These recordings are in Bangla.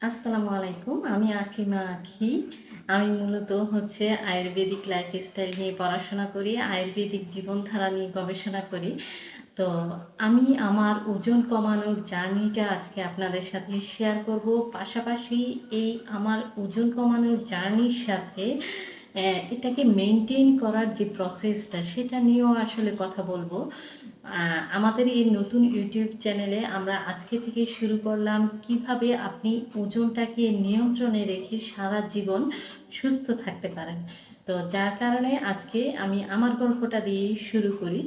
আসসালামু আলাইকুম। আমি আকলিমা আঁখি। আমি মূলত আয়ুর্বেদিক লাইফস্টাইল নিয়ে পড়াশোনা করি, আয়ুর্বেদিক জীবনধারা নিয়ে গবেষণা করি। তো আমি আমার ওজন কমানোর জার্নিটা আজকে আপনাদের সাথে শেয়ার করব। পাশাপাশি এই আমার ওজন কমানোর জার্নির সাথে এটাকে মেইনটেইন করার যে প্রসেসটা সেটা নিয়েও আসলে কথা বলবো। আমাদের এই নতুন ইউটিউব চ্যানেলে আমরা আজকে থেকে শুরু করলাম কিভাবে আপনি ওজনটাকে নিয়ন্ত্রণে রেখে সারা জীবন সুস্থ থাকতে পারেন। তো যার কারণে আজকে আমি আমার গল্পটা দিয়েই শুরু করি।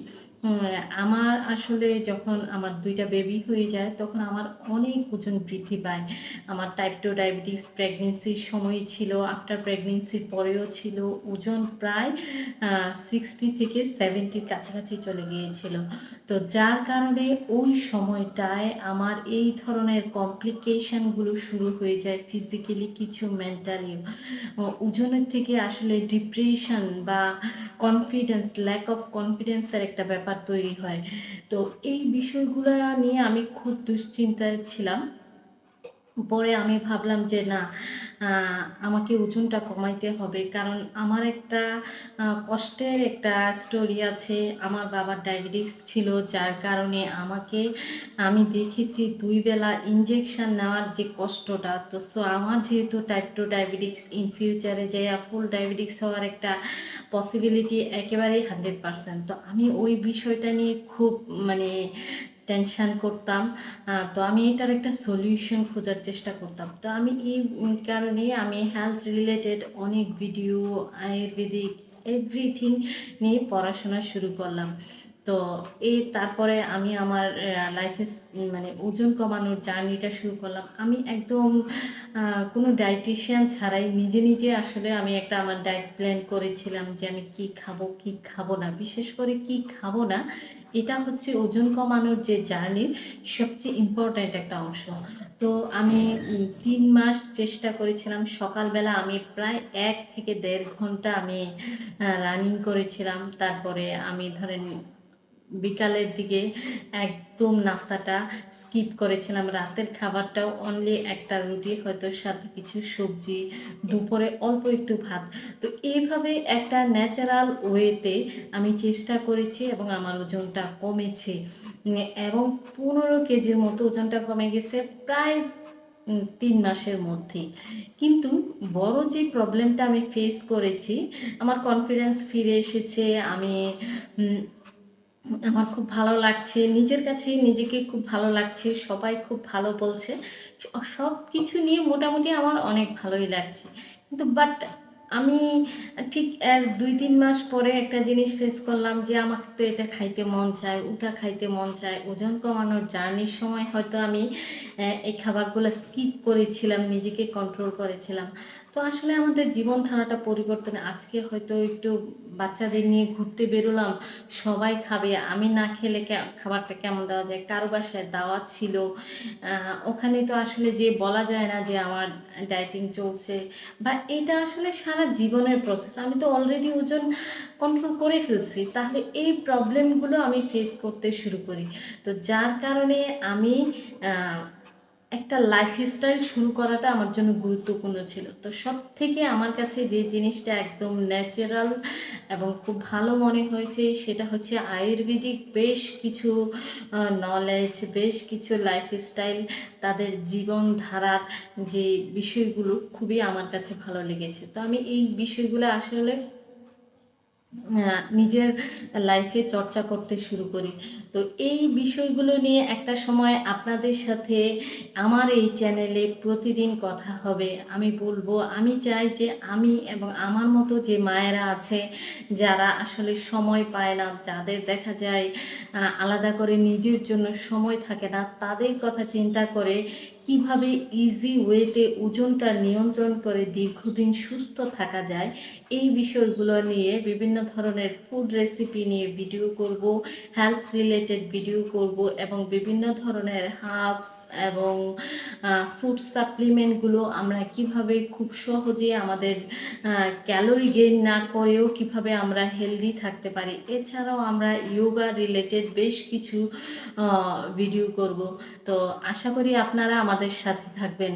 আমার আসলে যখন আমার ২ টা বেবি হয়ে যায় তখন আমার অনেক ওজন বৃদ্ধি পায়। আমার টাইপ 2 ডায়াবেটিস প্রেগনেন্সির সময় ছিল, আফটার প্রেগনেন্সির পরেও ছিল। ওজন প্রায় 60 থেকে 70 র কাছাকাছি চলে গিয়েছিল। তো যার কারণে ওই সময়টায় আমার এই ধরনের কমপ্লিকেশানগুলো শুরু হয়ে যায়, ফিজিক্যালি কিছু, মেন্টালিও। ওজনের থেকে আসলে ডিপ্রেশন বা কনফিডেন্স, ল্যাক অফ কনফিডেন্সের একটা ব্যাপার তৈরি হয়। তো এই বিষয়গুলো নিয়ে আমি খুব দুশ্চিন্তায় ছিলাম। পরে আমি ভাবলাম যে না, আমাকে ওজনটা কমাইতে হবে। কারণ আমার একটা কষ্টের একটা স্টোরি আছে। আমার বাবার ডায়াবেটিস ছিল, যার কারণে আমি দেখেছি ২ বেলা ইনজেকশন নেওয়ার যে কষ্টটা। তো আমার যেহেতু টাইপ 2 ডায়াবেটিস, ইন ফিউচারে যে ফুল ডায়াবেটিস হওয়ার একটা পসিবিলিটি একেবারেই 100%। তো আমি ওই বিষয়টা নিয়ে খুব মানে টেনশান করতাম। তো আমি এটার একটা সলিউশন খোঁজার চেষ্টা করতাম। তো আমি এই কারণেই আমি হেলথ রিলেটেড অনেক ভিডিও, আয়ুর্বেদিক এভরিথিং নিয়ে পড়াশোনা শুরু করলাম। তো তারপরে আমি আমার লাইফে মানে ওজন কমানোর জার্নিটা শুরু করলাম। আমি একদম কোনো ডায়েটিশিয়ান ছাড়াই নিজে নিজে আসলে আমি একটা আমার ডায়েট প্ল্যান করেছিলাম যে আমি কি খাবো, কি খাবো না। বিশেষ করে কি খাবো না, এটা হচ্ছে ওজন কমানোর যে জার্নির সবচেয়ে ইম্পর্ট্যান্ট একটা অংশ। তো আমি ৩ মাস চেষ্টা করেছিলাম। সকালবেলা আমি প্রায় ১ থেকে ১.৫ ঘন্টা আমি রানিং করেছিলাম। তারপরে আমি ধরেন বিকালের দিকে একদম নাস্তাটা স্কিপ করেছিলাম। রাতের খাবারটাও অনলি একটা রুটি, হয়তো সাথে কিছু সবজি, দুপুরে অল্প একটু ভাত। তো এইভাবে একটা ন্যাচারাল ওয়েতে আমি চেষ্টা করেছি এবং আমার ওজনটা কমেছে। এবং ১৫ কেজির মতো ওজনটা কমে গেছে প্রায় ৩ মাসের মধ্যেই। কিন্তু বড় যে প্রবলেমটা আমি ফেস করেছি, আমার কনফিডেন্স ফিরে এসেছে। উম আমার খুব ভালো লাগছে। নিজের কাছেই নিজেকে খুব ভালো লাগছে। সবাই খুব ভালো বলছে। সব কিছু নিয়ে মোটামুটি আমার অনেক ভালোই লাগছে। কিন্তু আমি ঠিক ২-৩ মাস পরে একটা জিনিস ফেস করলাম যে আমাকে তো এটা খাইতে মন চায়, ওটা খাইতে মন চায়। ওজন কমানোর জার্নির সময় হয়তো আমি এই খাবারগুলো স্কিপ করেছিলাম, নিজেকে কন্ট্রোল করেছিলাম। তো আসলে আমাদের জীবনধারাটা পরিবর্তন। আজকে হয়তো একটু বাচ্চাদের নিয়ে ঘুরতে বেরোলাম, সবাই খাবে। আমি না খেলে খাবারটা কেমন দেওয়া যায়? কারো বাসায় দাওয়াত ছিল। ওখানে তো আসলে যেয়ে বলা যায় না যে আমার ডায়েটিং চলছে, বা এটা আসলে সারা জীবনের প্রসেস। আমি তো অলরেডি ওজন কন্ট্রোল করে ফেলছি। তাহলে এই প্রবলেমগুলো আমি ফেস করতে শুরু করি। তো যার কারণে আমি আ একটা লাইফস্টাইল শুরু করাটা আমার জন্য গুরুত্বপূর্ণ ছিল। তো সবথেকে আমার কাছে যে জিনিসটা একদম ন্যাচারাল এবং খুব ভালো মনে হয়েছে সেটা হচ্ছে আয়ুর্বেদিক বেশ কিছু নলেজ, বেশ কিছু লাইফস্টাইল, তাদের জীবনধারার যে বিষয়গুলো খুবই আমার কাছে ভালো লেগেছে। তো আমি এই বিষয়গুলো আসলে নিজের লাইফে চর্চা করতে শুরু করি। তো এই বিষয়গুলো নিয়ে একটা সময় আপনাদের সাথে আমার এই চ্যানেলে প্রতিদিন কথা হবে। আমি বলবো, আমি চাই যে আমি এবং আমার মতো যে মায়েরা আছে, যারা আসলে সময় পায় না, যাদের দেখা যায় আলাদা করে নিজের জন্য সময় থাকে না, তাদের কথা চিন্তা করে কিভাবে ইজি ওয়েতে ওজনটা নিয়ন্ত্রণ করে দীর্ঘদিন সুস্থ থাকা যায়, এই বিষয়গুলো নিয়ে বিভিন্ন ধরনের ফুড রেসিপি নিয়ে ভিডিও করব, হেলথ রিলেটেড ভিডিও করব, এবং বিভিন্ন ধরনের হার্বস এবং ফুড সাপ্লিমেন্টগুলো আমরা কিভাবে খুব সহজে আমাদের ক্যালোরি গেইন না করেও কিভাবে আমরা হেলদি থাকতে পারি। এছাড়াও আমরা ইয়োগা রিলেটেড বেশ কিছু ভিডিও করব। তো আশা করি আপনারা আমাদের সাথে থাকবেন।